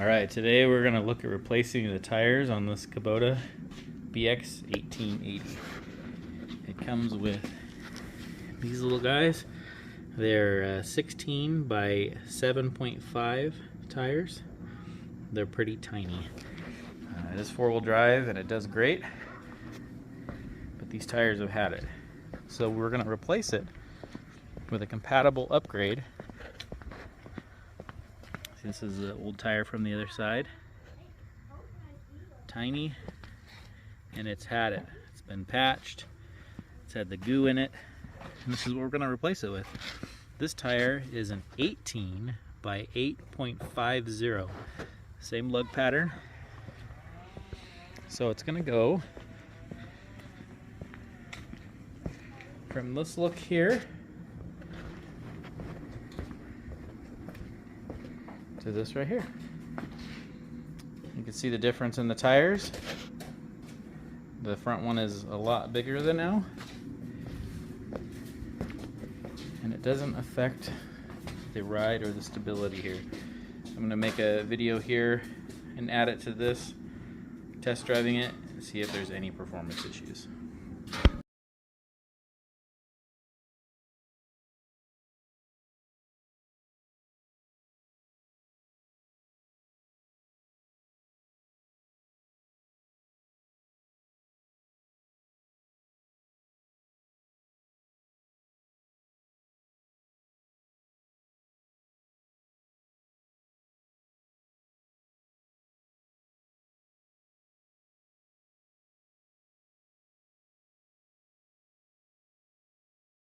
Alright, today we're going to look at replacing the tires on this Kubota BX 1880. It comes with these little guys. They're 16 by 7.5 tires. They're pretty tiny. It is four-wheel drive and it does great, but these tires have had it. So we're going to replace it with a compatible upgrade. This is the old tire from the other side. Tiny, and it's had it. It's been patched. It's had the goo in it. And this is what we're going to replace it with. This tire is an 18 by 8.50. Same lug pattern. So it's going to go from this look here to this right here. You can see the difference in the tires. The front one is a lot bigger than now, and it doesn't affect the ride or the stability here. I'm going to make a video here and add it to this, test driving it, and see if there's any performance issues.